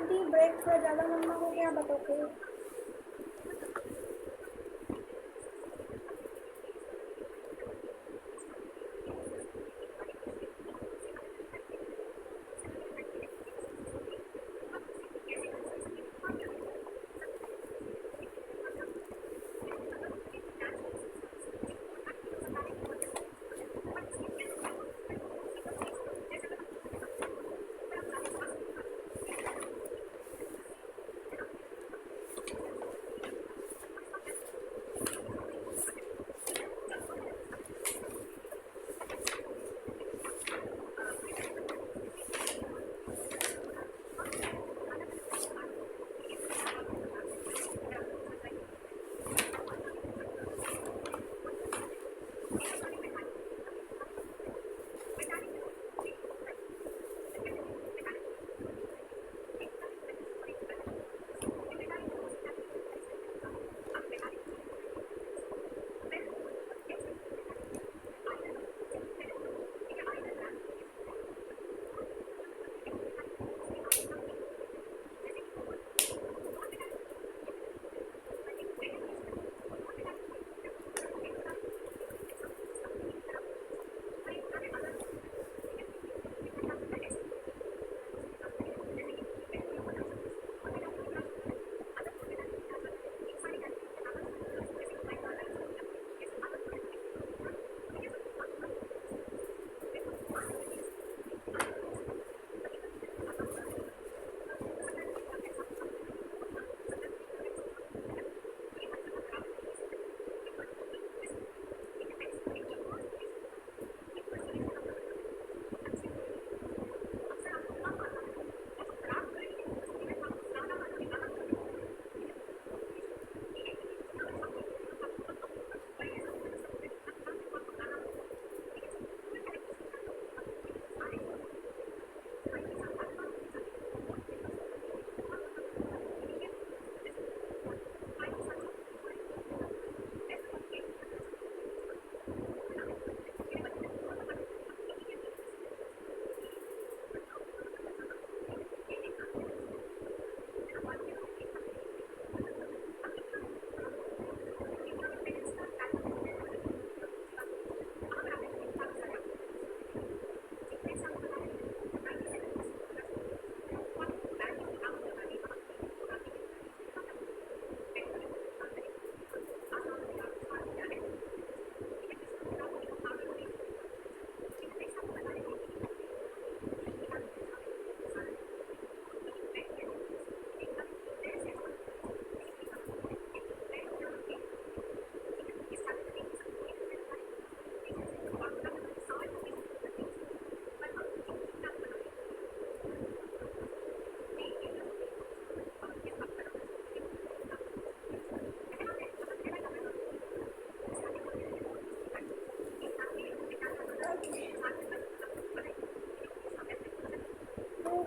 Aunty break थोड़ा ज़्यादा लंबा हो गया बट ओके।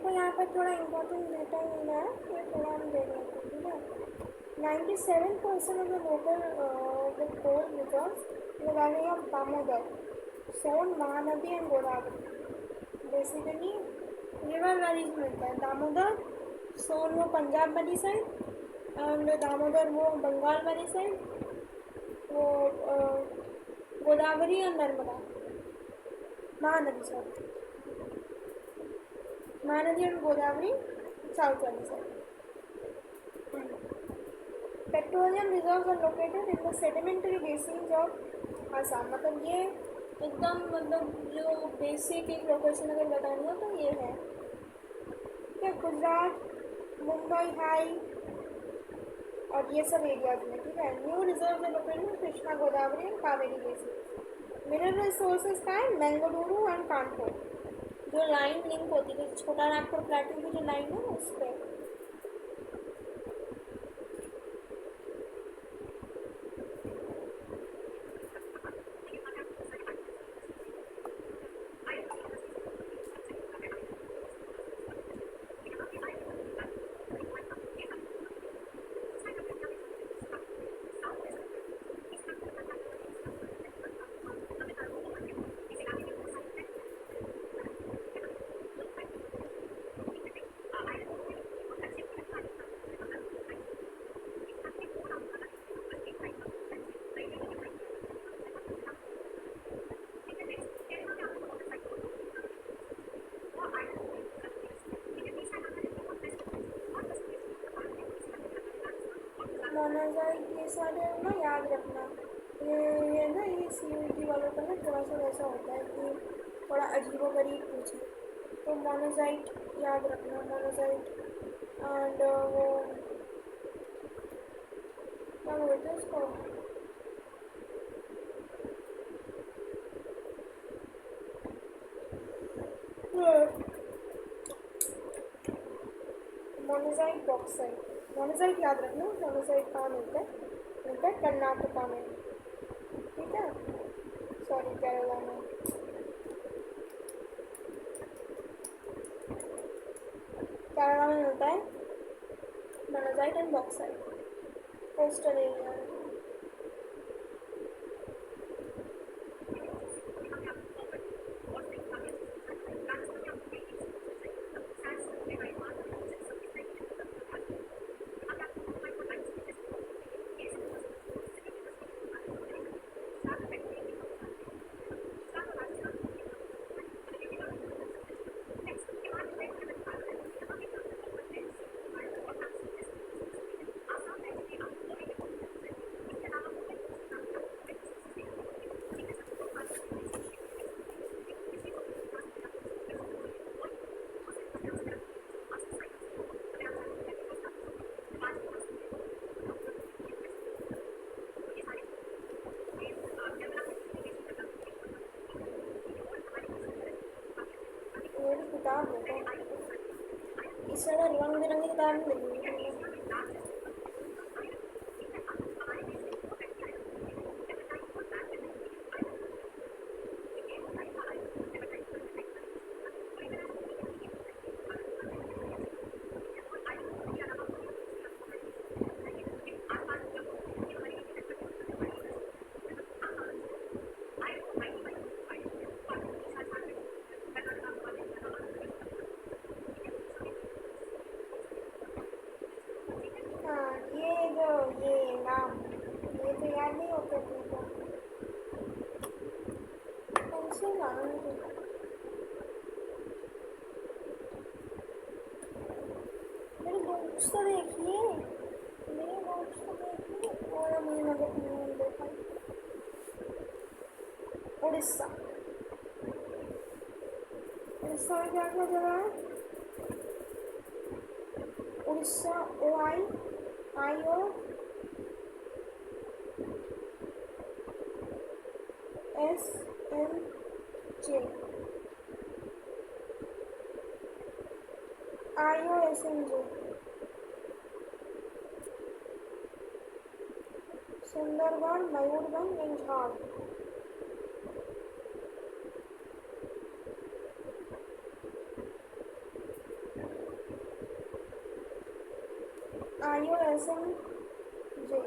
यहाँ पर थोड़ा इम्पोर्टेंट डेटा मिला है, ये थोड़ा हम देख लेते हैं, ठीक है। 97% of the local the coal reserves in the valley of Damodar, Son, Mahanadi and Godavari. Basically river valleys मिलता है। दामोदर, सोन वो पंजाब वाली साइड एंड दामोदर वो बंगाल वाली साइड, वो गोदावरी और नर्मदा, महानदी साइड, महानदी और गोदावरी साउथ वाली side. Petroleum reserves are located in the sedimentary basins of Assam. मतलब ये एकदम जो बेसिक एक लोकेशन अगर बतानी हो तो ये है, ठीक है। गुजरात, मुंबई हाई और ये सब एरियाज में, ठीक है। न्यू रिजर्व है located Krishna, Godavari and Kaveri basin. Mineral resources का है मैंगलुरु एंड कानपुर, जो लाइन लिंक होती है छोटा नागपुर प्लेटू की जो लाइन है उस पर। मोनोजाइट ये सारे ना याद रखना। ये ना ये सीयूईटी वालों का ना थोड़ा सा वैसा होता है कि थोड़ा अजीबोगरीब पूछे, तो मोनोजाइट याद रखना, मोनोजाइट। एंड वो क्या बोलते हैं उसको, मोनोजाइट बॉक्साइट। मोनोजाइट याद रखना, मोनोजाइट कहाँ मिलता है कर्नाटका में, ठीक है, सॉरी केरला में। केरला में मिलता है monazite and bauxite, coastal area में। मेरी किताब देखो, इस तरह रंग बिरंगी किताब नहीं मिलेगी तुमको। हाँ, ये जो ये नाम ये तो याद नहीं होते तुमको, कौन नाम है? मेरे बुक्स तो देखिए, मेरे बुक्स तो देखिए, और मुझे नजर देखा। उड़ीसा, उड़ीसा में क्या क्या जगह है? Odisha, O I I O S M J, I O S M J, Sundargarh, Mayurbhanj and Jhar. I O S M J,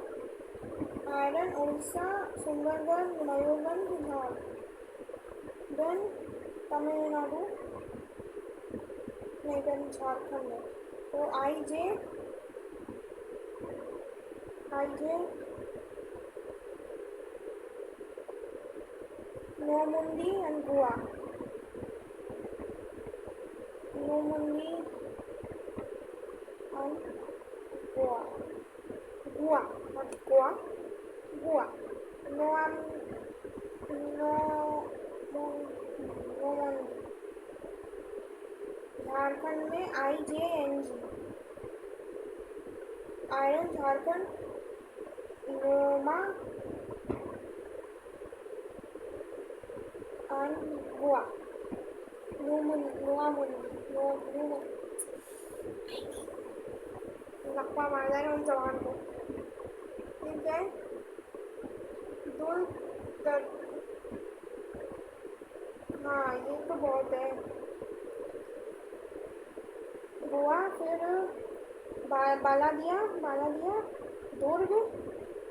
iron, Odisha, Sundargarh, Mayurbhanj, Jhar. Then Tamil Nadu, नहीं देन झारखंड है, तो I J Noamundi and Goa, Noamundi and Goa, Goa not Goa, Goa, नोआम नो नोमुंदी। झारखंड में I J N G, iron Jharkhand, नोमा and Goa, लप्पा मार जाएगा उन जवान को, ठीक है। दुल तर, हाँ ये तो बहुत है। गोवा, फिर Baladia, Durg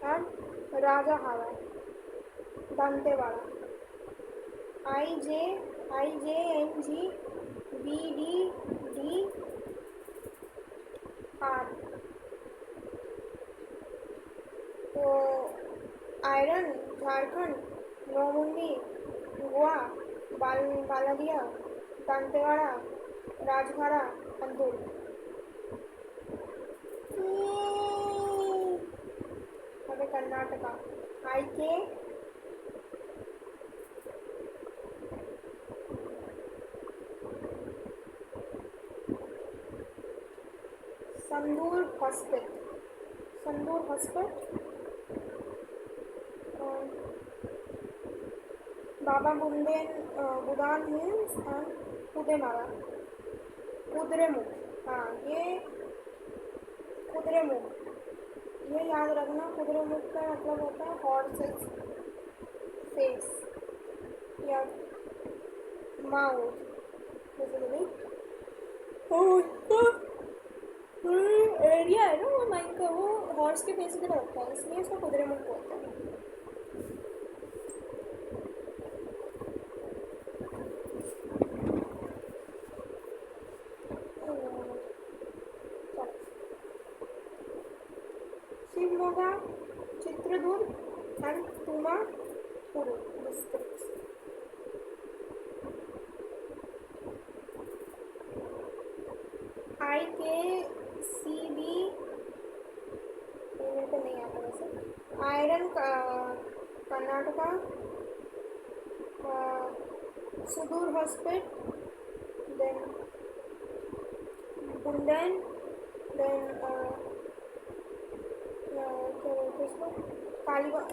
and Rajahara, Dantewada. I J N G B D R, तो आयरन झारखंड, नौमुंदी गोवा, बालादिया, दंतेवाड़ा, राजघाड़ा, अंदुल। के Sandur hospital Baba Budan hills and Kudremukh. हाँ, ये कुद्रेमुख, ये याद रखना। कुद्रेमुख का मतलब होता है हॉर्सेस फेस या माउथ बेसिकली। एरिया है ना वो माइंड का, वो हॉर्स के फेस की तरह होता है, इसलिए इसको कुद्रेमुख बोलते हैं। Shivamogga, Chitradurga and Tumakuru districts. IKCB, मेरे को नहीं आता वैसे। आयरन कर्नाटका, सुदूर हॉस्पिटल, देन बुंदेन, देन क्या बोलते इसको, Kalibangan,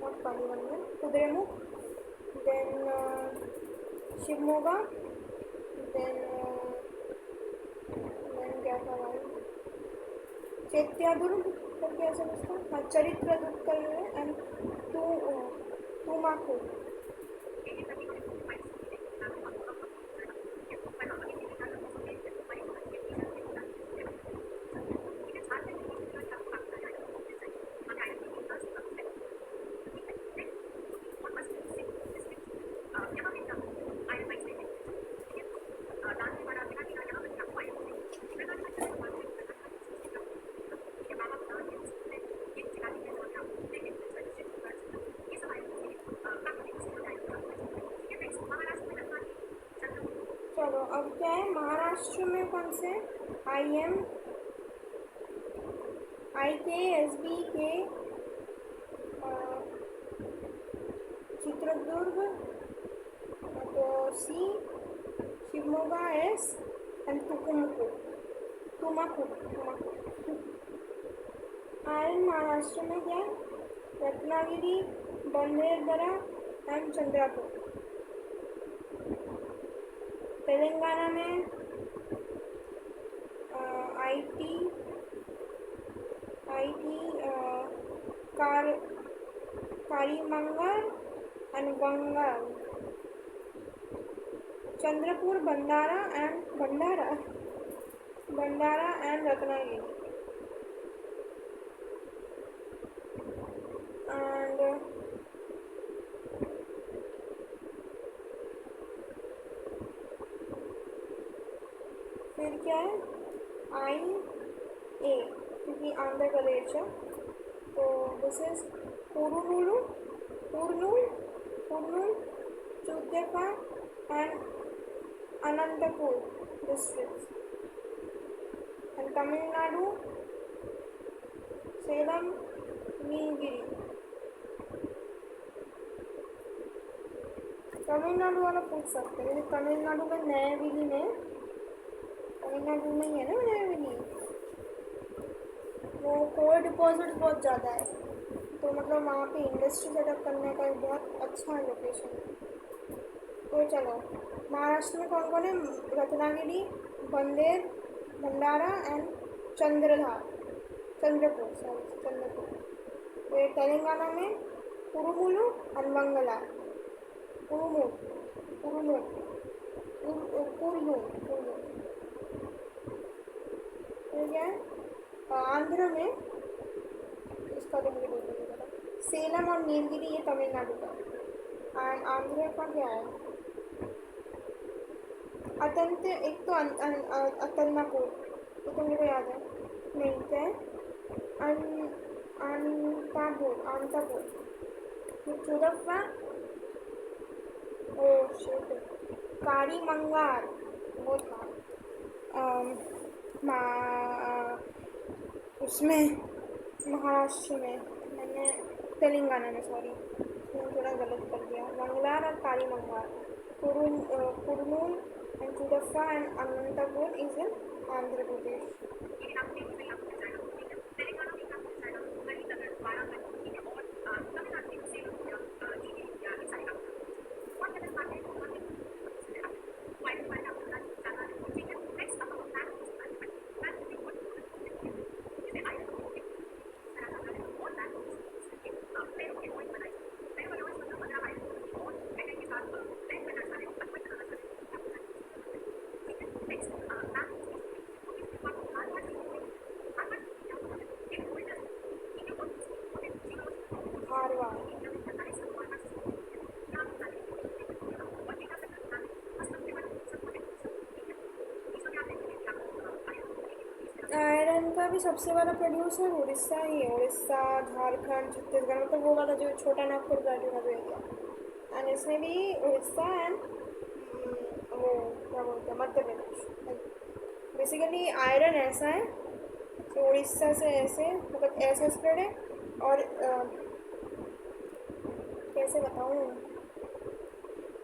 not Kalibangan, Kudremukh, then Shivamogga, then क्या था भाई, चैत्यादुर्ग करके ऐसा कुछ था। हाँ, चरित्रदुर्ग कर रहे हैं एंड तुमाकुर। चलो अब क्या है, महाराष्ट्र में कौन से, IKSB के चित्रदुर्ग, तो C, Shivamogga S and Tumakuru. Iron Maharashtra में क्या है, रत्नागिरी, बंदेरदरा एंड चंद्रपुर। तेलंगाना में IT Karimangal and Vangal. Chandrapur, Bhandara and Ratnagiri. And फिर क्या है, IA, क्योंकि आंध्र प्रदेश है, तो this is Kurnool, Chuddaka and Anantapur districts. And Tamil Nadu, Salem, Nilgiri. Tamil Nadu वाला पूछ सकते हैं, तमिलनाडु में नयाविली में, तमिलनाडु में ही है ना नयाविली, वो कोल डिपॉजिट बहुत ज़्यादा है, तो मतलब वहाँ पे इंडस्ट्री सेटअप करने का एक बहुत अच्छा लोकेशन है। तो चलो, महाराष्ट्र में कौन कौन है, रत्नागिरी, भंडारा एंड चंद्रपुर। फिर तेलंगाना में कुरुमुलु एंड मंगला, कुरुनूल। फिर क्या है, आंध्र में, इसका तो मुझे बिल्कुल नहीं पता, सेलम और नीलगिरी, ये तमिलनाडु का। एंड आंध्र का क्या है, एक तो अतन्नापुर, ये तो मेरे को याद है, नहीं क्या है, अंतापुर। फिर चौदहवा, ओ शिट, कारीमंगाल, वो था उसमें महाराष्ट्र में, मैंने तेलंगाना में, सॉरी मैंने थोड़ा गलत कर दिया। मंगलार और Kali Mangalar, Kurnool and Chudappa and Anantapur is in Andhra Pradesh. Dharwad, iron का भी सबसे बड़ा प्रोड्यूसर उड़ीसा ही है। उड़ीसा, झारखंड, छत्तीसगढ़, मतलब वो वाला जो छोटा नागपुर का जो एरिया, एंड इसमें भी उड़ीसा एंड वो क्या बोलते हैं मध्य प्रदेश। बेसिकली आयरन ऐसा है तो उड़ीसा से ऐसे, मतलब ऐसा स्प्रेड है। और कैसे बताऊँ,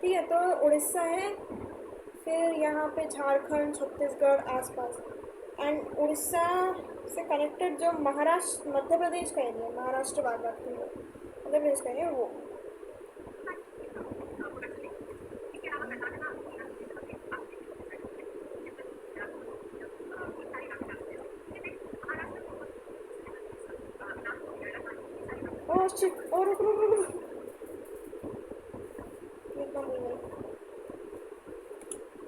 ठीक है, तो उड़ीसा है, फिर यहाँ पे झारखंड, छत्तीसगढ़ आसपास, एंड उड़ीसा से कनेक्टेड जो महाराष्ट्र, मध्य प्रदेश का एरिया, महाराष्ट्र बात की मध्य प्रदेश का एरिया वो। ओह शिट, और रुक रुक रुक रुक, एकदम भूल गई।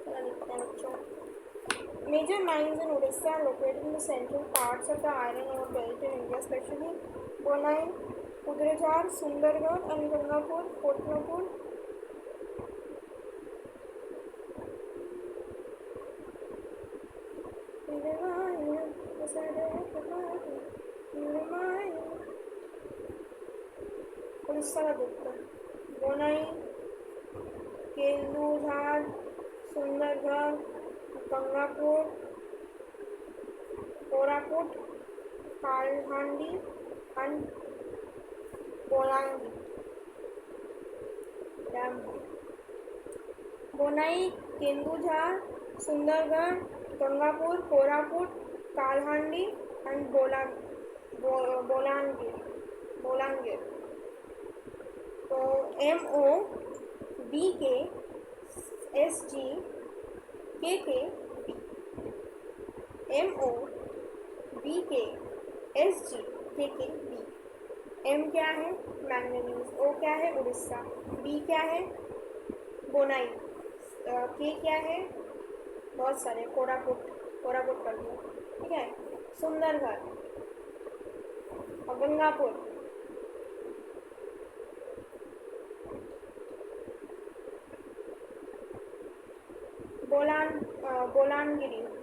चला लिखते हैं बच्चों। Major mines in Odisha are located in the central parts of the iron ore belt in India, especially Bonai, Kudrejhar, Sundargarh, and Gangapur, Kotnapur. Orissa का देखते हैं। बोनाई, केंदुझाड़, सुंदरगढ़, गंगापुर, कोरापुट, कालहांडी एंड बोलांगी। बोनाई, केंदुझाड़, सुंदरगढ़, गंगापुर, कोरापुट, कालहांडी एंड बोलांगीर। तो MOBKSGKK MOBKSGKKB। M क्या है मैंगनीज, O क्या है Orissa, B क्या है बोनाई, K क्या है बहुत सारे, कोरापुट कर दिया, ठीक है, सुंदरगढ़ और गंगापुर।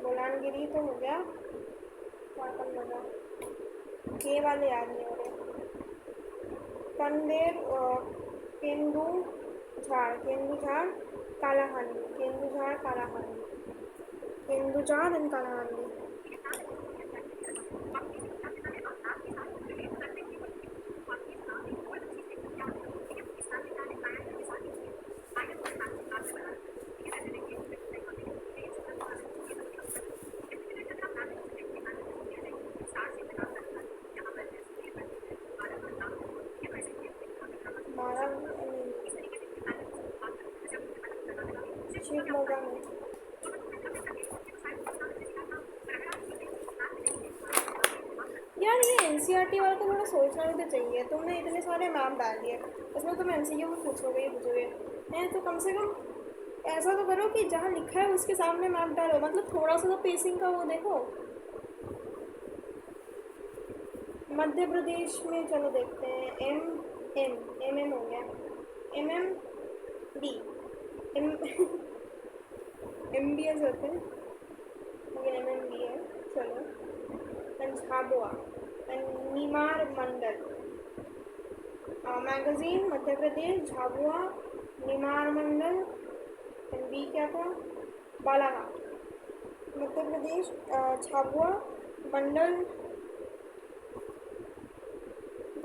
बोलानगिरी तो हो गया, के वाले याद नहीं हो रहे। कंदेर, केंदुझाड़, कालाहांडी, केंदुझाड़ एंड कालाहांडी। शिवमोगा में यार ये एनसीईआरटी वाला तो थोड़ा सोचना भी तो चाहिए। तुमने इतने सारे मैप डाल दिए, उसमें तुम एमसीक्यू में पूछोगे हैं, तो कम से कम ऐसा तो करो कि जहाँ लिखा है उसके सामने मैप डालो, मतलब थोड़ा सा तो पेसिंग का वो देखो। मध्य प्रदेश में चलो देखते हैं। एम हो गया, MMD, MBS होते हैं, ये MMD है, चलो। And Jhabua and Nimar Mandal, magazine Madhya Pradesh, Jhabua, Nimar Mandal, and B क्या था बालाघाट, मध्य प्रदेश, झाबुआ मंडल,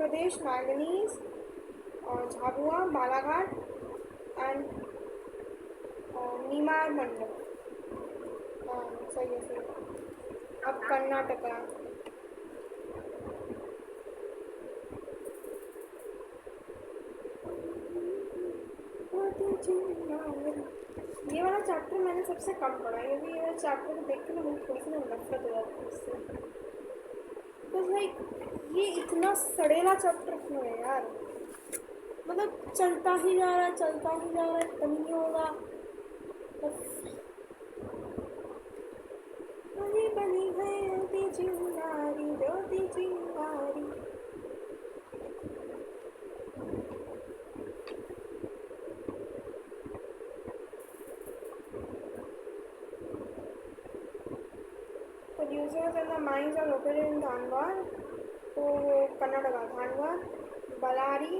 प्रदेश मैंगनीज और झाबुआ बालाघाट एंड नीमार मंडल। हाँ सही है सही है। अब कर्नाटका। ये वाला चैप्टर मैंने सबसे कम पढ़ा है, क्योंकि ये चैप्टर को देख के ना मुझे थोड़ी सी ना नफरत हो जाती है इससे। बिकॉज लाइक ये इतना सड़ेला चैप्टर क्यों है यार, मतलब चलता ही जा रहा है चलता ही जा रहा है, खत्म नहीं होगा बस। बनी बनी है चिंगारी ज्योति चिंगारी। Producers and the mines are located in Dhanwad, तो कर्नाटका, धानवाद, बलारी,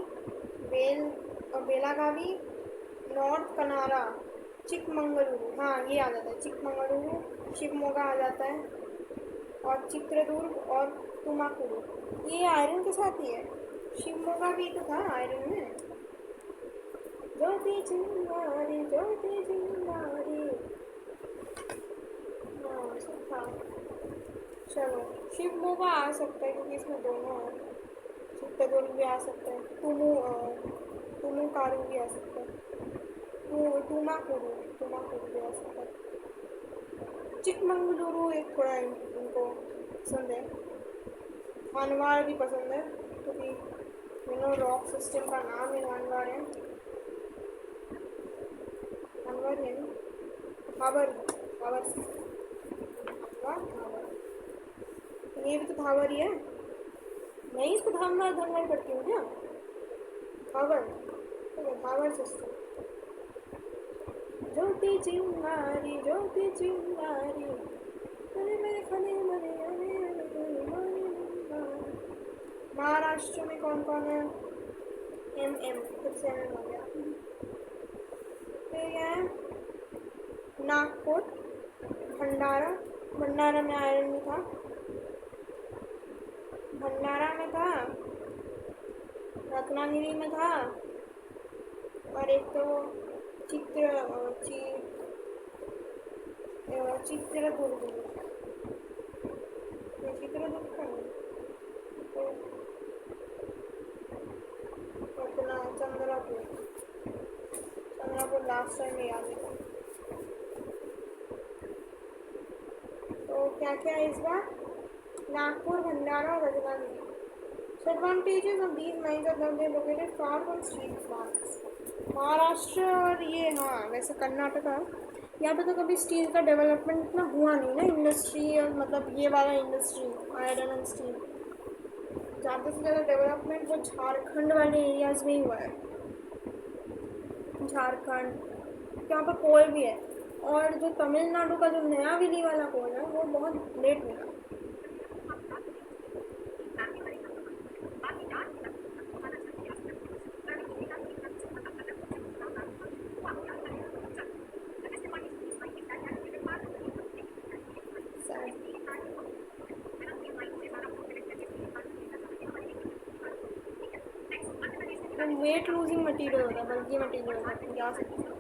बेलागावी, नॉर्थ कनारा, चिकमंगलुरु, हाँ ये आ जाता है चिकमंगलुरु, शिवमोगा आ जाता है, और चित्रदुर्ग और तुमाकुरु, ये आयरन के साथ ही है। शिवमोगा भी तो था आयरन में। ज्योति चिंगारी ज्योति चिंगारी, हाँ सब था। चलो शिवमोगा आ सकता है क्योंकि इसमें दोनों है, चित्तदुर्ग भी आ सकता है, तुमुकारू भी आ सकता है, तुमाकुरु भी आ सकता है। चिकमंगलुरु एक थोड़ा इनको पसंद है, धानवाड़ भी पसंद है क्योंकि रॉक सिस्टम का नाम है धानवाड़ है, धानवाड़ है ना, धावर ये भी तो धावर ही है, मैं इसको धानवाड़ करती हूँ क्या, धावर सिस्टम। ज्योति चिंगारी महाराष्ट्र में कौन कौन है, फिर से एम हो गया। फिर क्या है, नागपुर, भंडारा में आयरन भी था, भंडारा में था, रत्नागिरी में था, और एक तो चित्रदुर्ग का अपना चंद्रपुर लास्ट टाइम में याद है। तो क्या क्या है इस बार, नागपुर, भंडारा और Ratnagiri. Advantages of these mines are that they are located far from steel plants. Maharashtra और ये हाँ वैसे कर्नाटका, यहाँ पे तो कभी स्टील का डेवलपमेंट इतना हुआ नहीं ना, इंडस्ट्री और मतलब ये वाला इंडस्ट्री आयरन एंड स्टील, ज़्यादा से ज़्यादा डेवलपमेंट वो झारखंड वाले एरियाज़ में ही हुआ है। झारखंड यहाँ पर कोल भी है, और जो तमिलनाडु का जो नया विली वाला कोल है वो बहुत लेट मिला। वेट लूजिंग मटीरियल होता है, बल्कि मटीरियल होता है, जा सकते हैं।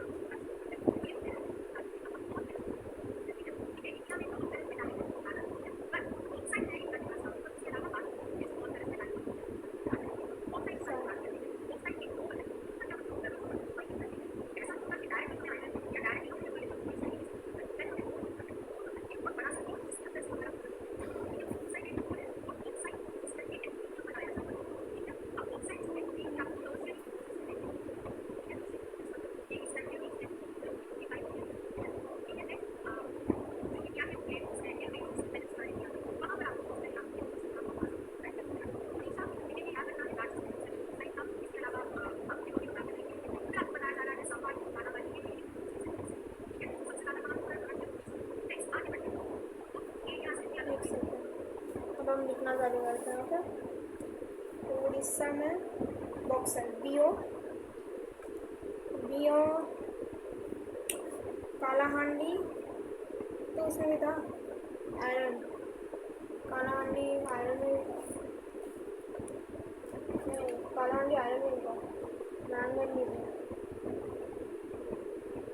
हम लिखना चालू करते हैं। ओके, तो उड़ीसा में बॉक्सर बीओ कालाहांडी, तो उसमें भी था आयरन, कालाहांडी आयरन में कालाहांडी आयरन इनका मैंगनीज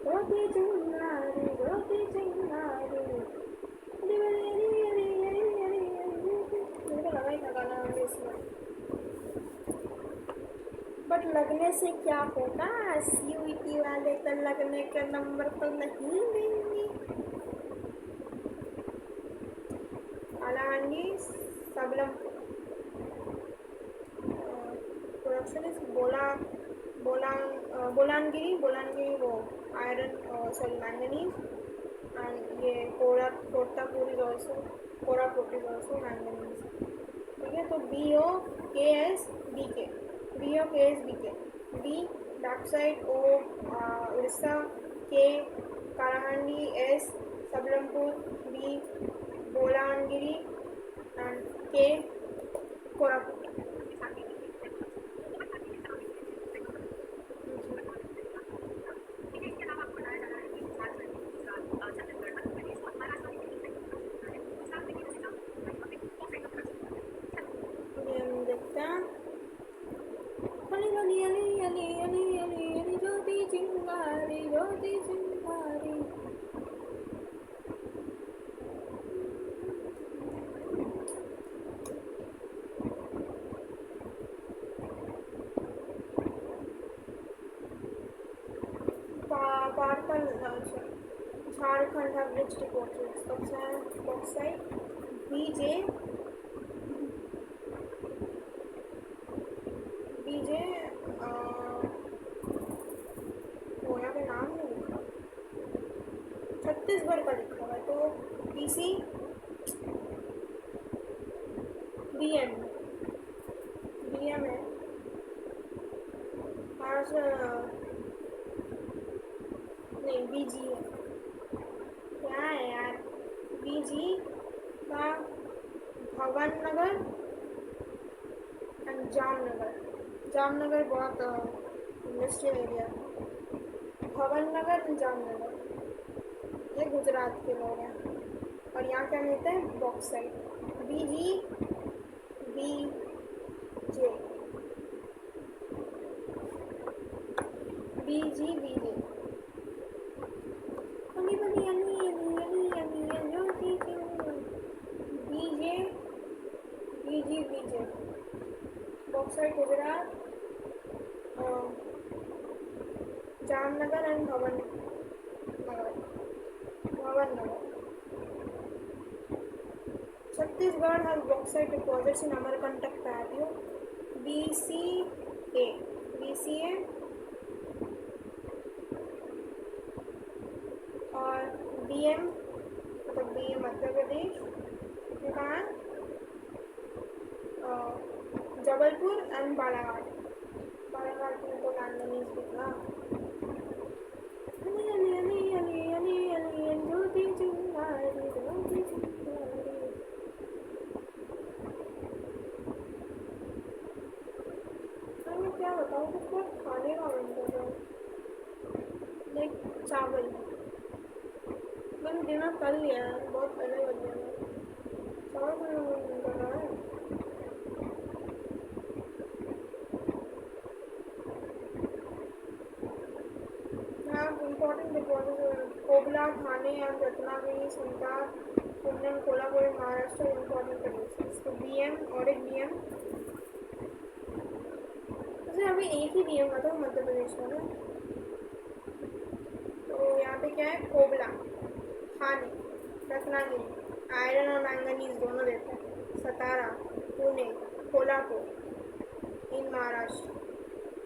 ज्योति चिंगारी मेरे को लगा ही था कालाहांडी इसमें। बट लगने से क्या होगा, सीयूईटी वाले तो लगने का नंबर तो नहीं देंगे। कालाहांडी सबलम प्रोडक्शन इज बोलानगिरी वो आयरन सॉरी मैंगनीज एंड ये कोरापुट इज ऑल्सो मैंगनीज। ठीक है, तो BOKSBK B bauxite, O Odisha, K Kalahandi, S Sambalpur, B Bolangiri and K Koraput. देखते हैं ज्योति चिंगारी Jharkhand have rich deposits of bauxite, BJ वो यहाँ पे नाम नहीं लिखा, छत्तीसगढ़ का लिखा हुआ है, तो BC BM है नहीं BG है, क्या है यार, BG का भवन नगर एंड जामनगर बहुत इंडस्ट्रियल एरिया, भवन नगर एंड जामनगर, ये गुजरात के लोग हैं। और यहाँ क्या मिलता है, bauxite, BG BJ bauxite Gujarat, Jamnagar and भवन नगर। Chhattisgarh has bauxite deposits in Amarkantak Plateau, BCA और BM मतलब BM मध्य प्रदेश, कहाँ जबलपुर एंड बालाघाट में तो मैंगनीज दिखा। मैं क्या बताऊँ, कुछ बहुत खाने का मन कर रहा है, लाइक चावल। मैंने डिनर कर लिया है, बहुत पहले कर लिया है, चावल खाने का मन कर रहा है। Important deposits Kobla, Thane and Ratnagiri, Sundar, Pune, Kolhapur in Maharashtra important producers. तो BM और एक BM, वैसे अभी एक ही BM का था मध्य प्रदेश में ना। तो यहाँ पे क्या है, कोबला, थाने, रत्नागिरी, आयरन और मैंगनीज दोनों देते हैं, सतारा, पुणे, कोल्हापुर इन महाराष्ट्र।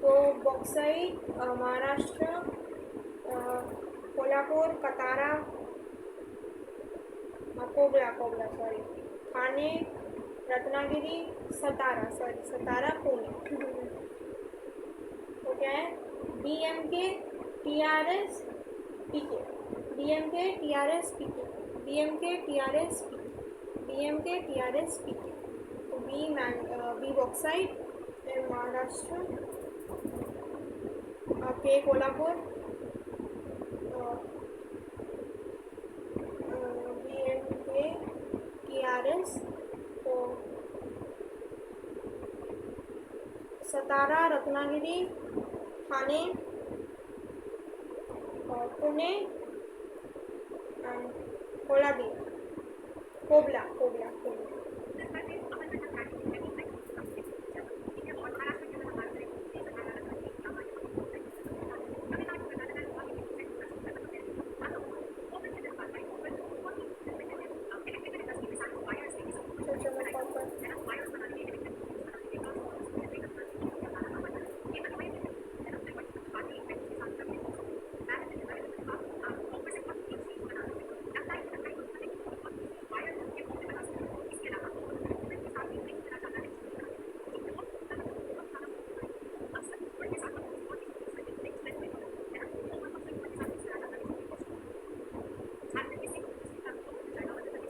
तो बॉक्साइट महाराष्ट्र, कोल्हापुर, कतारा, कोबला सॉरी, थाने, रत्नागिरी, सतारा, पुणे। तो क्या है, BMK TRS PK। तो B bauxite Maharashtra, K Kolhapur, BMK TRS तो सतारा, रत्नागिरी, ठाणे और पुणे एंड कोबला कोबला कोबला।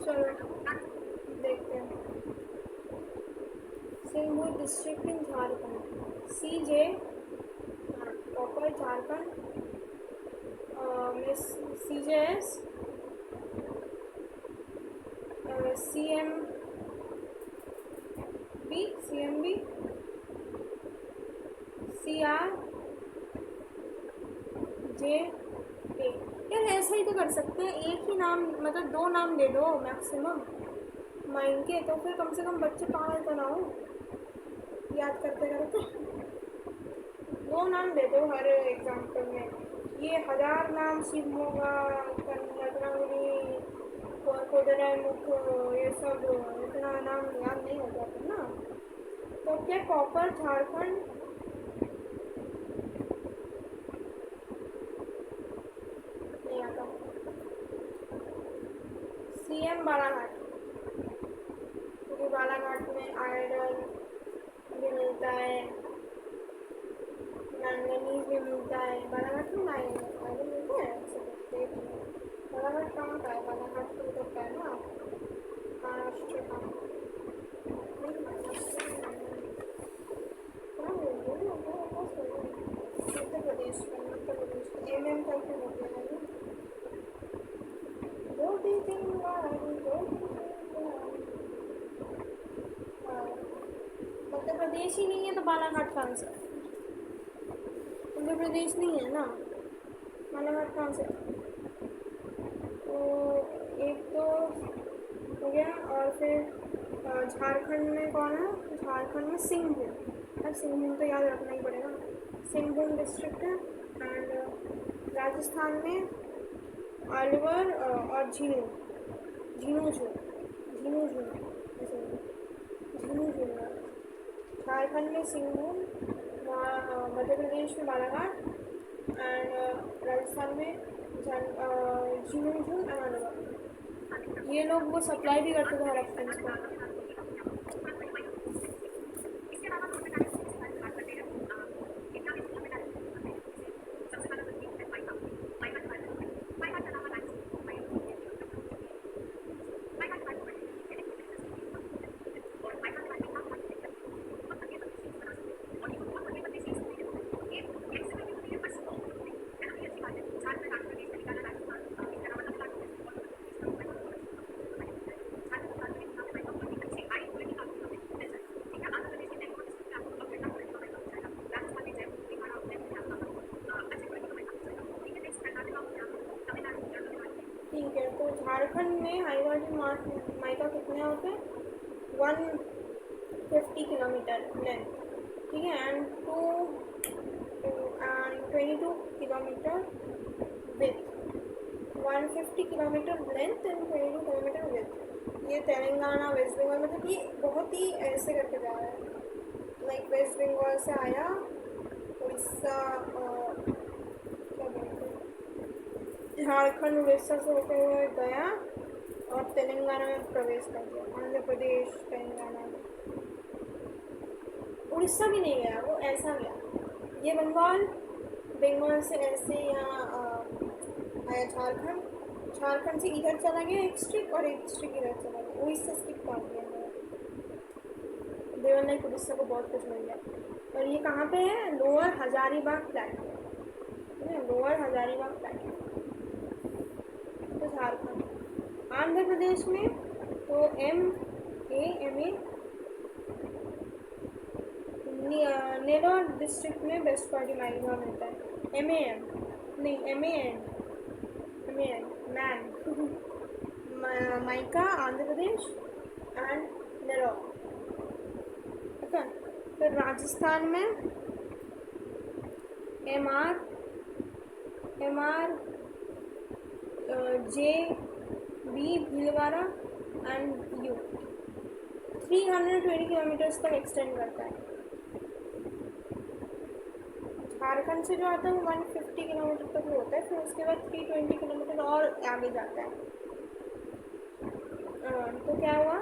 चलो देखते हैं। Singhbhum district in Jharkhand, CJ proper Jharkhand, miss CJS, CMB, CRJA। यार ऐसा ही तो कर सकते हैं, एक ही नाम मतलब 2 नाम दे दो मैक्सिमम माइंड के, तो फिर कम से कम बच्चे पागल तो ना हो याद करते करते। 2 नाम दे दो हर एग्जाम्पल में। ये 1000 नाम शिवमोगा, रत्नागिरी, कोदराईमुख, ये सब इतना नाम याद नहीं हो जाता ना। तो क्या प्रॉपर झारखंड, नहीं आता। CM बालाघाट, क्योंकि बालाघाट में आयरन भी मिलता है, मैंगनीज भी मिलता है। बालाघाट में आयरन मिलता है। बालाघाट कहाँ का है? बालाघाट तो उधर का है ना, महाराष्ट्र का। मध्य प्रदेश का MM करके हो गया है। मध्य प्रदेश ही नहीं है तो बालाघाट कहाँ से? मध्य प्रदेश नहीं है ना, बालाघाट कहाँ से? तो एक तो हो गया। और फिर झारखंड में कौन है? झारखंड में सिंहभूम। अब सिंहभूम तो याद रखना ही पड़ेगा, सिंहभूम डिस्ट्रिक्ट है। एंड राजस्थान में अलवर और झुंझुनू। झारखंड में सिंहभूम, मध्य प्रदेश में बालाघाट एंड राजस्थान में झुंझुनू एंड अलवर। ये लोग वो सप्लाई भी करते थे हर रेफरेंस को। ठीक है, तो झारखंड में हाईवर्ड माइका कितने होते हैं? 150 किलोमीटर लेंथ, ठीक है, and 22 kilometre with. 150 kilometre length and 22 kilometre with. ये तेलंगाना, वेस्ट बंगाल, मतलब ये बहुत ही ऐसे करके जा रहा है। लाइक वेस्ट बंगाल से आया, उड़ीसा, क्या बोलते हैं, झारखंड उड़ीसा से होते हुए गया और तेलंगाना में प्रवेश कर दिया। आंध्र प्रदेश, तेलंगाना, उड़ीसा भी नहीं गया, वो ऐसा गया। ये बंगाल से ऐसे यहाँ आया झारखंड से इधर चला गया एक स्ट्रिक और एक स्ट्रिक इधर चला गया, उड़ीसा स्किप कर दिया। देवन लाइक उड़ीसा को बहुत कुछ मिल गया। और ये कहाँ पे है? Lower Hazaribagh platform, lower Hazaribagh platform. तो झारखंड। आंध्र प्रदेश में तो MA नेलोर डिस्ट्रिक्ट में बेस्ट क्वालिटी माइका मिलता है। MAM नहीं, MAN man mica Andhra Pradesh and Nellore. ठीक है, फिर राजस्थान में MR JB Bhilwara and U 320 kilometres तक एक्सटेंड करता है। झारखंड से जो आता है वो 150 किलोमीटर तक होता है, फिर उसके बाद 320 किलोमीटर और आगे जाता है। तो क्या हुआ,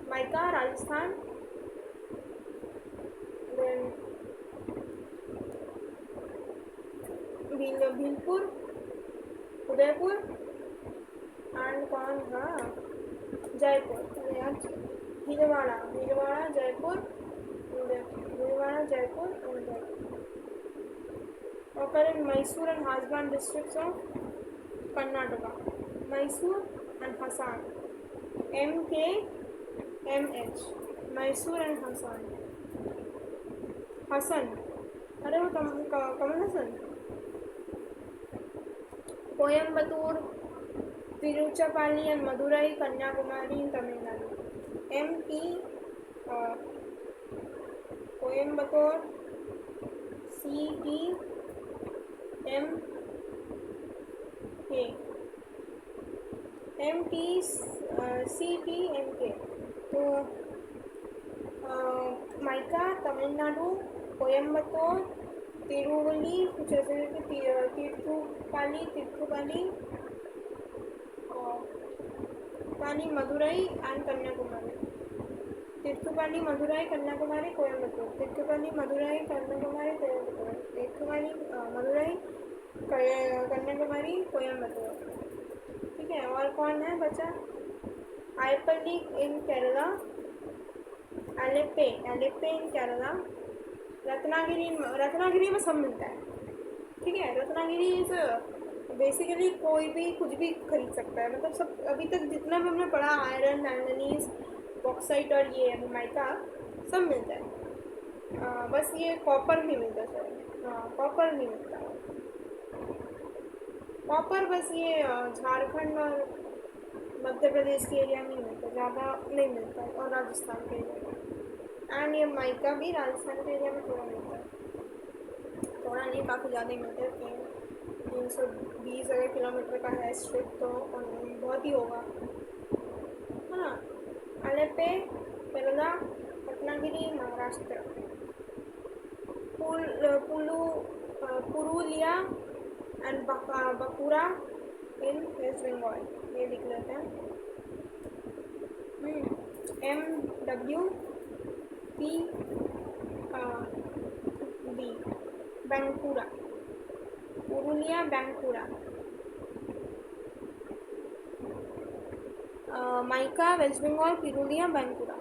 mica Rajasthan, then Bhilpur, Udaipur and कौन था, जयपुर, भीलवाड़ा जयपुर, भीलवाड़ा जयपुर उदयपुर। और करें Mysore and Hassan districts of Karnataka, Mysore and Hassan, MKMH, Mysore and Hassan, अरे वो Kamal Hassan. Coimbatore, Tiruchirappalli and Madurai, Kanyakumari in Tamil Nadu. MP Coimbatore, CTMK। तो माइका तमिलनाडु, कोयम्बतूर, तिरुवली, जैसे तिरुपाली, मदुरई एंड कन्याकुमारी। तिरुपाली, मदुरई, कन्याकुमारी, कोयम्बतूर, तिरुपाली, मदुरई, कन्याकुमारी, कोयम्बतूर, तिरुपाली, मदुरई, कन्याकुमारी, कोयम्बतूर। ठीक है, और कौन है बचा, आयपल्ली इन केरला, एलेप्पे इन केरला, रत्नागिरी में सब मिलता है। ठीक है, रत्नागिरी से बेसिकली कोई भी कुछ भी खरीद सकता है, मतलब सब अभी तक जितना भी हमने पढ़ा, आयरन, मैंगनीज, बॉक्साइट और ये माइका सब मिलता है। बस ये कॉपर नहीं मिलता सर, कॉपर नहीं मिलता। कॉपर बस ये झारखंड और मध्य प्रदेश के एरिया में मिलता है, ज़्यादा नहीं मिलता है, और राजस्थान के एरिया में। एंड ये माइका भी राजस्थान के एरिया में थोड़ा मिलता है, थोड़ा नहीं, काफ़ी ज़्यादा ही मिलता है। 320 अगर किलोमीटर का है स्ट्रिप तो बहुत ही होगा, है ना। Alleppey Kerala, Ratnagiri Maharashtra, Purulia and Bankura in West Bengal, ये लिख लेते हैं। MWPB Bankura, Purulia Bankura. Mica West Bengal, Purulia Bankura.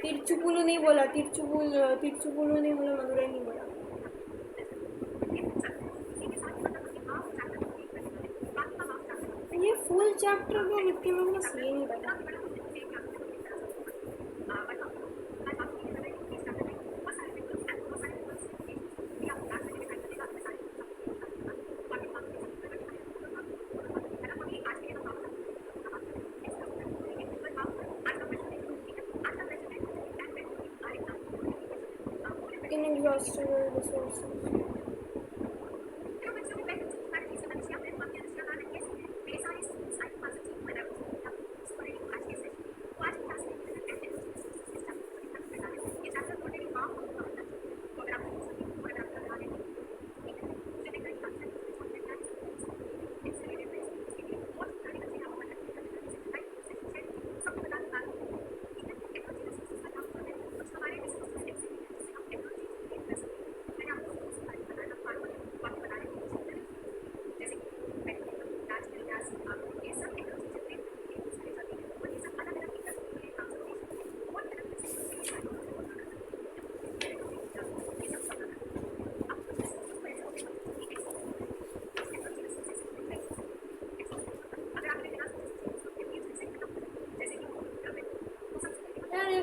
Tiruchupulu नहीं बोला, तिरुचुपुलू नहीं बोला, मदुरई नहीं बोला। ये फुल चैप्टर को लिख के मैं बस ये नहीं पता। Inexhaustible resources.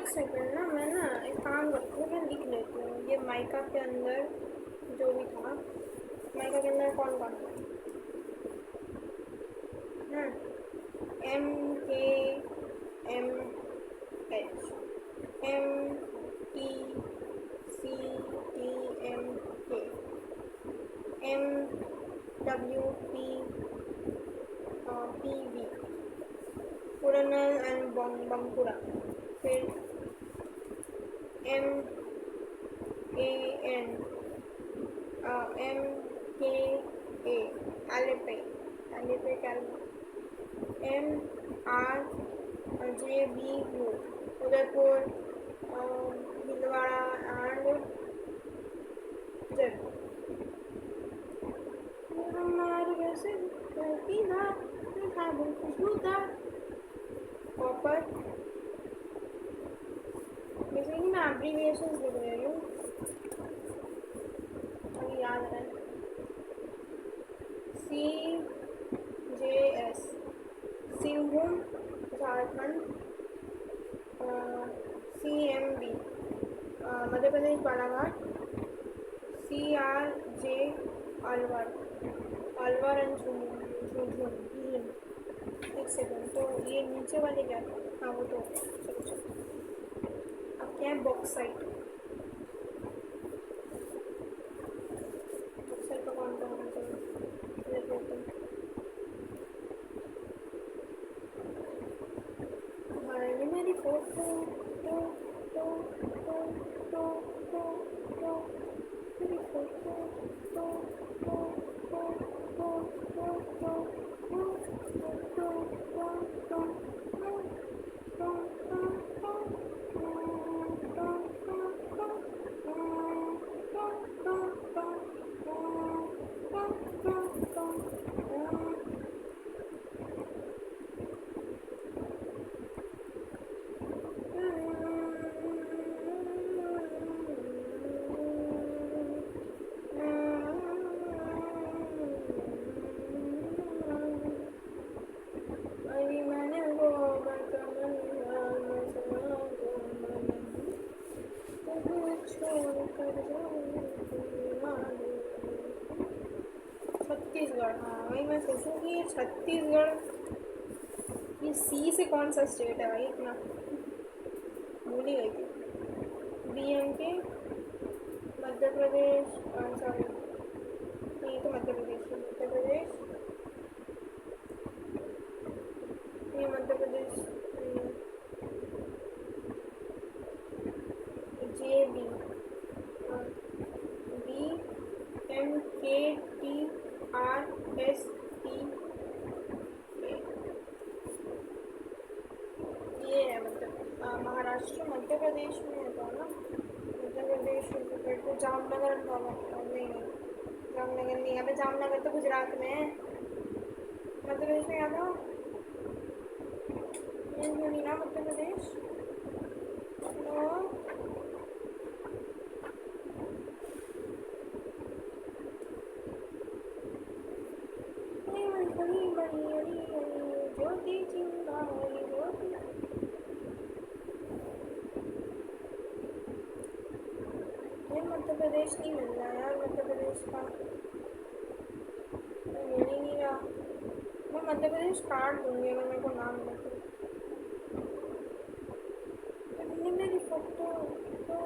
एक सेकंड ना, मैं ना एक काम करती हूँ, मैं लिख लेती हूँ ये माइका के अंदर जो भी था। माइका के अंदर कौन कौन था? MKMH, MTCTMK, MWPPV, Puranal and Bankura, फिर MKA, Alepe, MRJBU, Udaipur, Bhilwara and Jaipur. हमारे वैसे पीला खुशबूदार कॉपर। बेसिकली मैं एब्रीविएशंस लिख रही हूँ, अभी याद है। CJS Singhbhum Jharkhand, CMB Madhya Pradesh Balaghat, CRJ Alwar and Jhunjhunu. एक सेकंड, तो ये नीचे वाले क्या था? हाँ वो तो चलो चलो। अब क्या है? बॉक्साइट का कौन सा होना चाहिए? मेरी फोटो तो मेरी फोटो छत्तीसगढ़। हाँ वही मैं सोचूँ कि ये छत्तीसगढ़, ये सी से कौन सा स्टेट है भाई? इतना भूल ही गई थी। BMK मध्य प्रदेश, सॉरी ये तो मध्य प्रदेश है। ये मध्य प्रदेश। JB BMKTRST, ये है मतलब महाराष्ट्र मध्य प्रदेश में है तो ना। मध्य प्रदेश तो जामनगर नहीं, जामनगर नहीं है। अबे जामनगर तो गुजरात में है। मध्य प्रदेश में क्या था? ये नहीं ना मध्य प्रदेश। ज्योति चिंगारी ज्योति। ये मध्य प्रदेश नहीं मिल रहा यार, मध्य प्रदेश का मिल ही नहीं रहा। मैं मध्य प्रदेश काट दूंगी अगर मेरे को नाम मिले तो। मेरी फोटो तो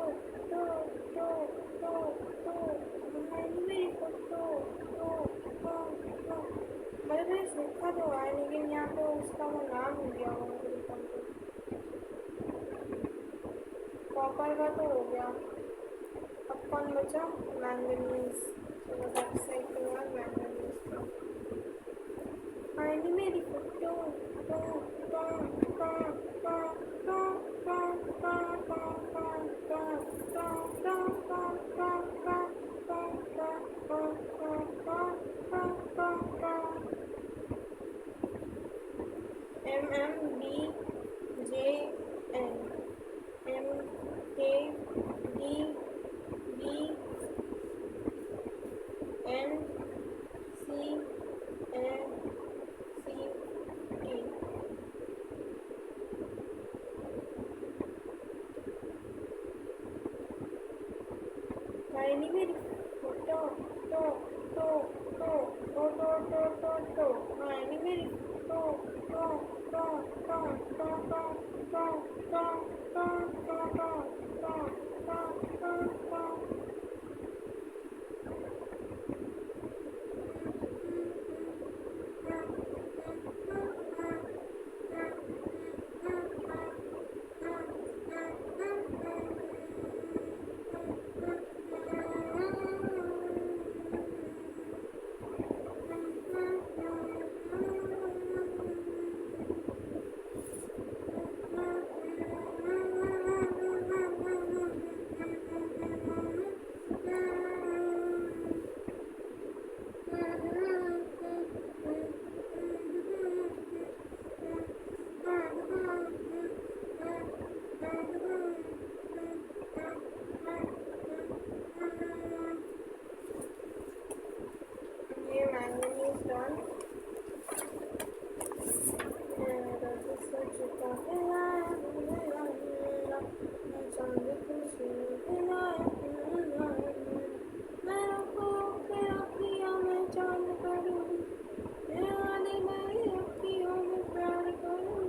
मेरी फोटो मध्य प्रदेश लिखा तो है, लेकिन यहाँ पे उसका वो नाम नहीं दिया हुआ मुझे। कॉपर का तो हो गया, अब कौन बचा? मैंगनीज। चलो वेबसाइट पे यार मैंगनीज का। आईनी मेरी फोटो MMBJN MKDBNCACT नहीं मेरी तो तो तो तो तो तो तो तो तो तो तो तो ये मैंगनीज डन चुका मैं चांद करूँ मेरी अखियों में प्यार करूँ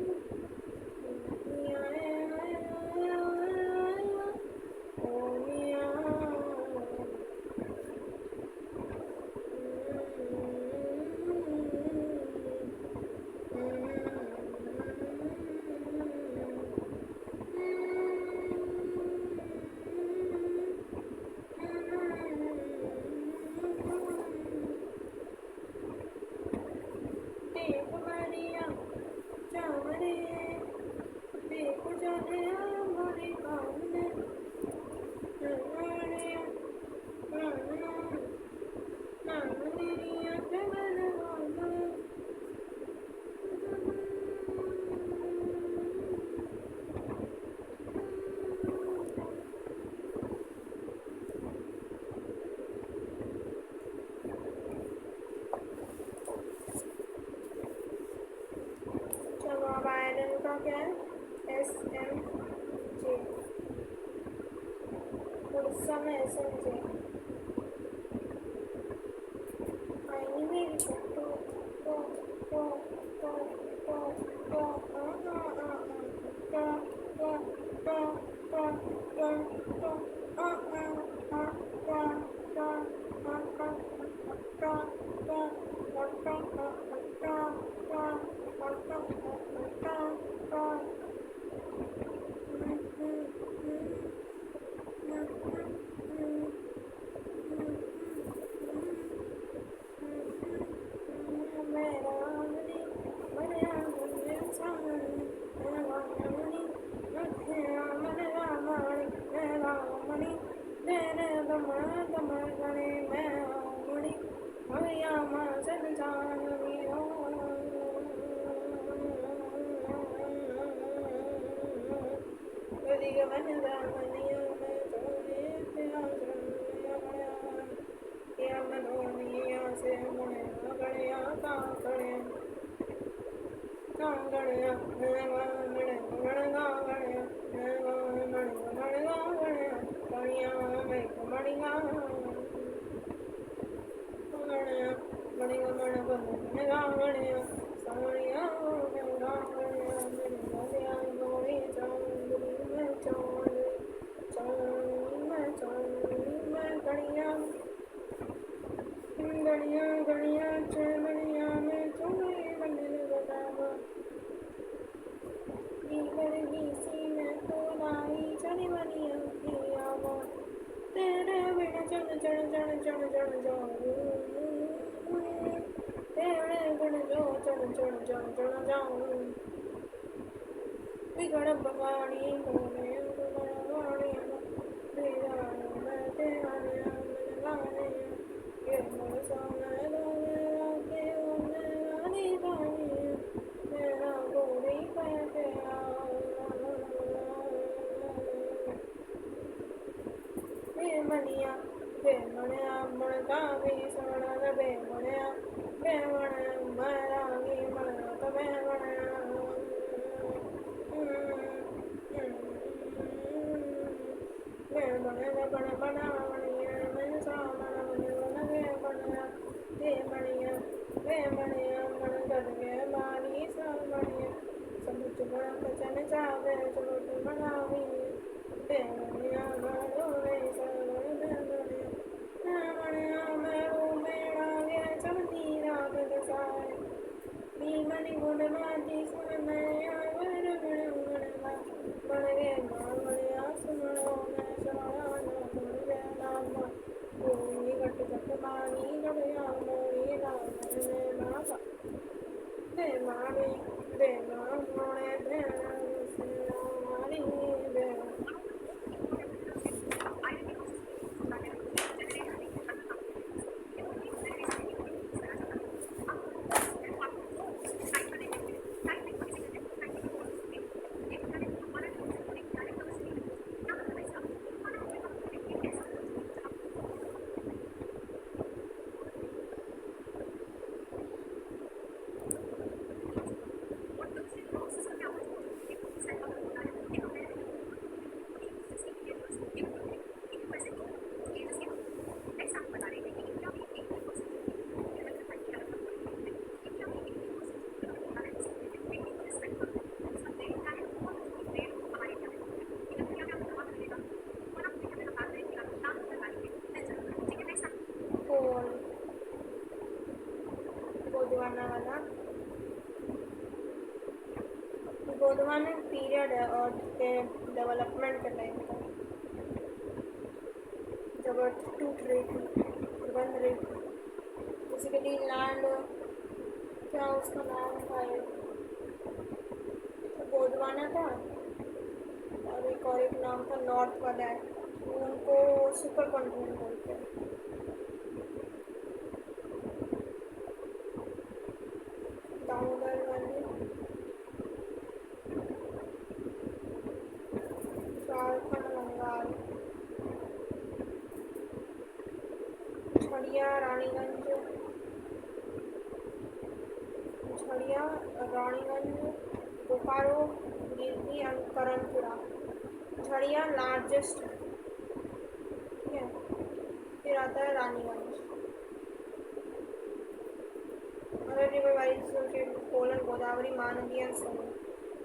चलो अब आयरन का क्या है SMJ उड़ीसा में SMJ आईनी मेरी वे मणिया मन गदवे मारी सामणिया समुच बड़ा कचन जावे चोट बनावी वे मणिया मारो वे सामण वे मणिया मेरो मेरा वे चमनी राग दसाए भीमनि गुण माती सुन मैं आवर गुण बण गे मावड़िया सुनो मैं सवाना गुण गे नाम कोई घट घट मानी गड़या मोरी राम में माता वे मारे वे मारे भेण मारी वे और गोदवाना वाला गोदवाना पीरियड है और के डेवलपमेंट का टाइम था जब अर्थ टूट रही थी बन रही थी बेसिकली लैंड क्या उसका नाम था गोदवाना था और एक नाम था नॉर्थ वाला है उनको सुपर कॉन्टिनेंट बोलते हैं दामोदर वाली झारखंड बंगाल झड़िया Raniganj Bokaro गिरनी and Karanpura Jhariya largest ठीक है फिर आता है Raniganj other river valleys located coal and Godavari, Mahanadi and so on.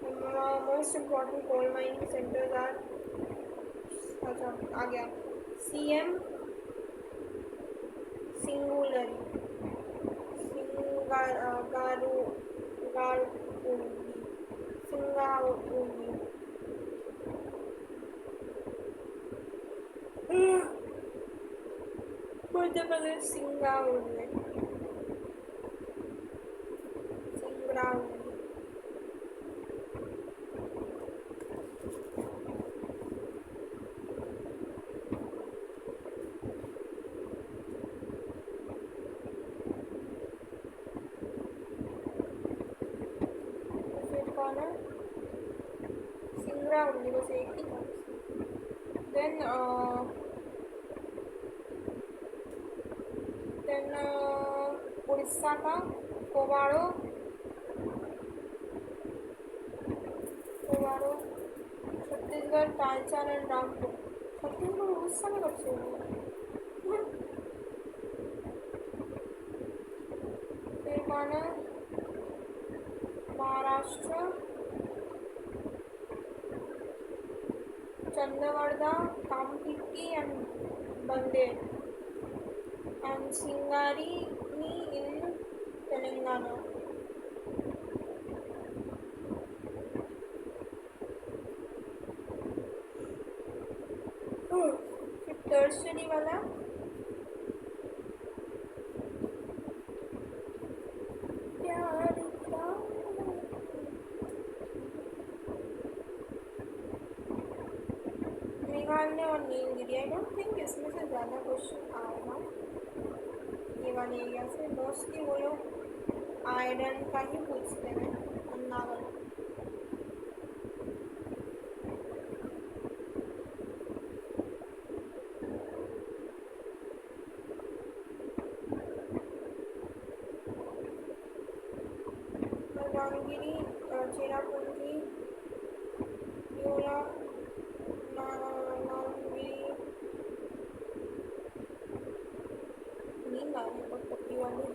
The most important coal mining centers are आ गया CM सिंगुलरी सिंगाउली मध्य प्रदेश सिंगाउली सिंगराउली बस एक ही था देन उड़ीसा का कोवाड़ो छत्तीसगढ़ तालचार एंड रामपुर छत्तीसगढ़ उड़ीसा में कब से हुआ फिर माना महाराष्ट्र चंदवाड़ा कामटिक्की एंड बंदे एंड सिंगारी इन तेलंगाना फिर टर्शरी वाला मेघालय और नीलगिरी आई डोंट थिंक इसमें से ज़्यादा क्वेश्चन आएगा ये वाले एरिया से मोस्टली वो लोग आयरन का ही पूछते हैं अन्नावल मलकानगिरी चेरापूंजी योला नींद आ रही है पट्टी वाली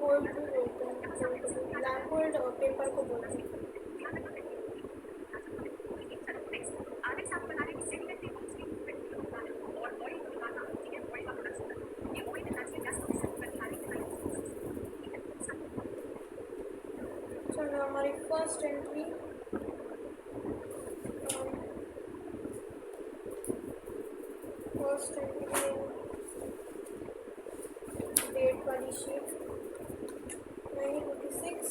गोल्ड भी बोलते हैं, ब्लैक गोल्ड और पेपर को बोलते हैं। चलो हमारी फर्स्ट एंट्री डेट वाली sheet 1956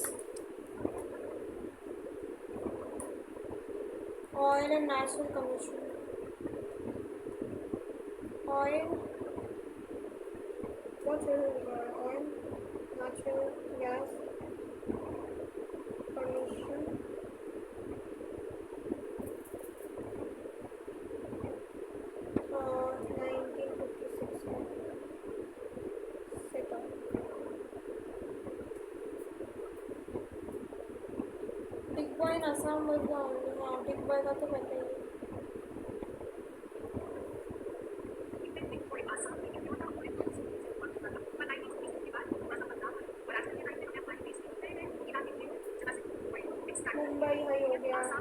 oil and natural commission. Oil oil natural gas commission Digboi Assam बदला। हाँ टिकबॉय का तो पता ही है। मुंबई हाई हो गया। हाँ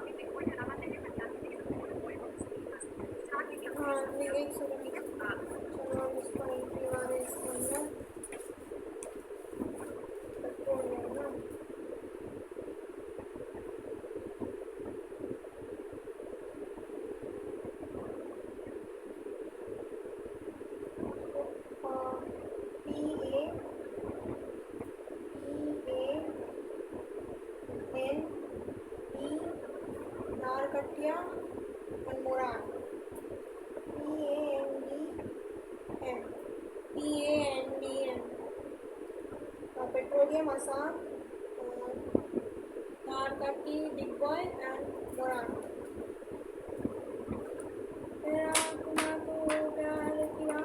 नहीं एक सेकंड, चलो हम इसको एंट्री वाले इसके अंदर पेट्रोलियम ना। Naharkatiya Manmoran PANDM petroleum Assam Narkati Digboi and Moran. तेरा तुमको प्यार किया।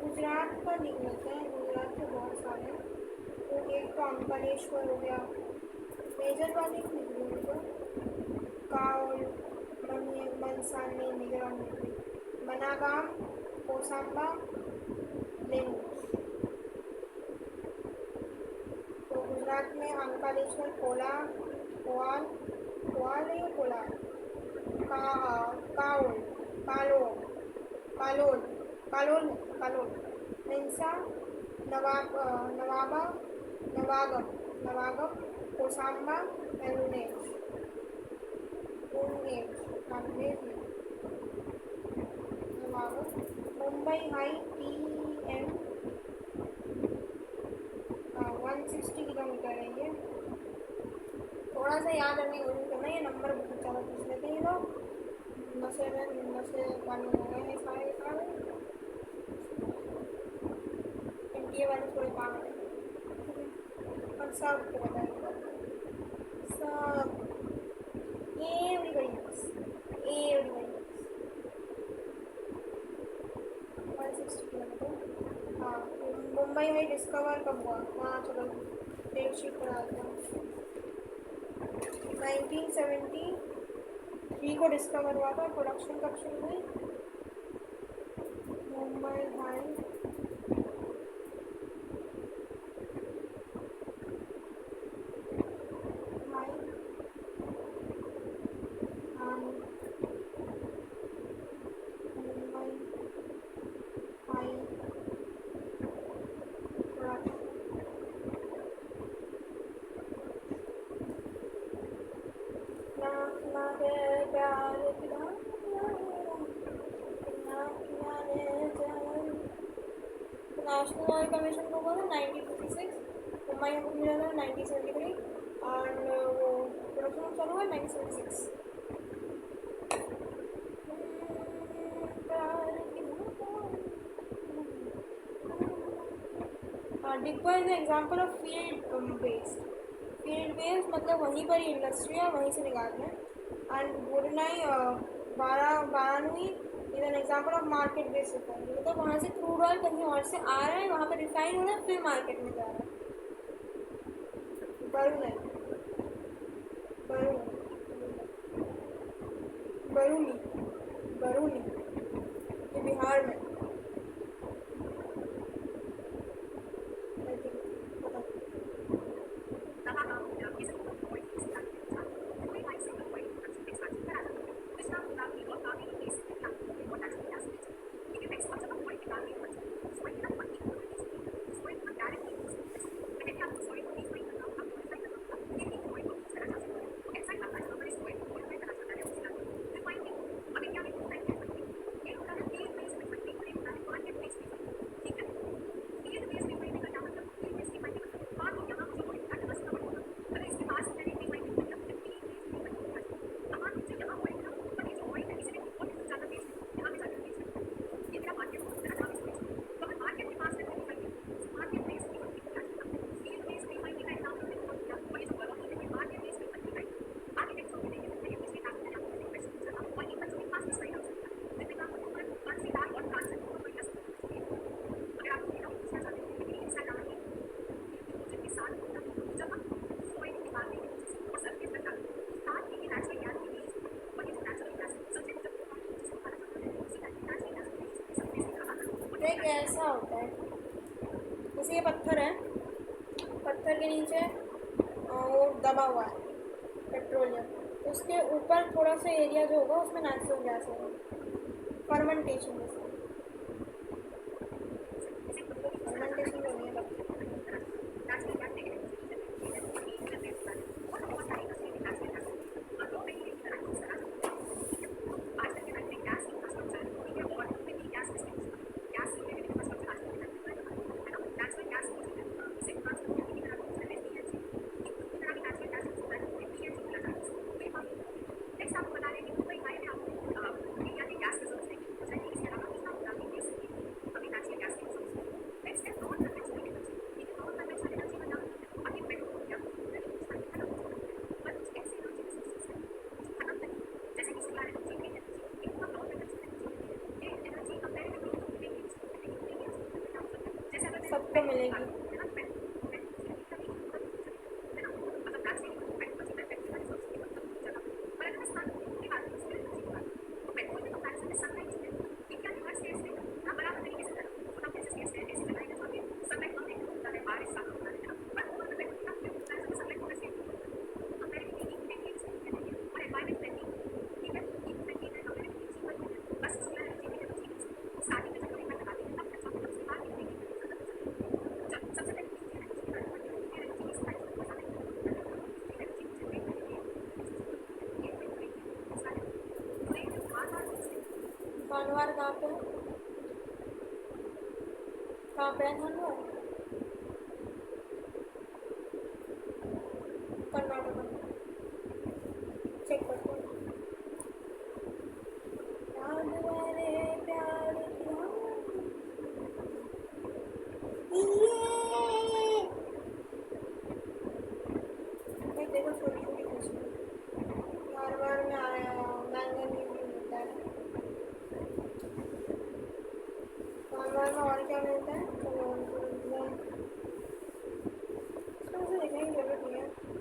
गुजरात का लिख लेते हैं, गुजरात के बहुत सारे। तो एक तो अंकलेश्वर हो गया, मेजर वाली लिख लीजिए। काउल मनसान में मिजोरम मनागाम कोसाम्बा लेनूस। तो गुजरात में अंकलेश्वर कोला कोआल कोआल है कोला काउल कालोल कालोल कालोल कालोल मेंसा नवाबा नवागम नवागम कोसाम्बा एलुनेज मुंबई हाई PM 160 किलोमीटर है ये। थोड़ा सा याद रखने की कोशिश करना, ये नंबर बहुत ज़्यादा पूछ लेते हैं ये लोग। नशे पानी हो गए हैं सारे सारे। इंडिया वाले थोड़े पागल हैं और सब को बताएंगे सब। Everybody knows. 160 किलोमीटर। हाँ मुंबई में डिस्कवर कब हुआ? हाँ चलो डेट शीट पर आते हैं। 1973 को डिस्कवर हुआ था। प्रोडक्शन कब शुरू हुई? Mumbai high national oil commission को हुआ था 1956, मुंबई में मिला था 1973 एंड वो प्रोडक्शन चालू हुआ 1976। Digboi is example of field based मतलब वहीं पर ही इंडस्ट्री है, वहीं से निकालना है। And Burnai Baranavi is an example of market based refinery, मतलब वहाँ से क्रूड ऑयल कहीं और से आ रहा है, वहाँ पर रिफाइन हो रहा है, फिर मार्केट में जा रहा है। बरूनी ये बिहार ये ऐसा होता है, जैसे ये पत्थर है, पत्थर के नीचे वो दबा हुआ है पेट्रोलियम, उसके ऊपर थोड़ा सा एरिया जो होगा उसमें नेचुरल गैस होगा, फर्मेंटेशन जैसे। फर्मेंटेशन तो नहीं है सबको मिलेगी। धनवार कहाँ पे है, कहाँ पे है धनवार?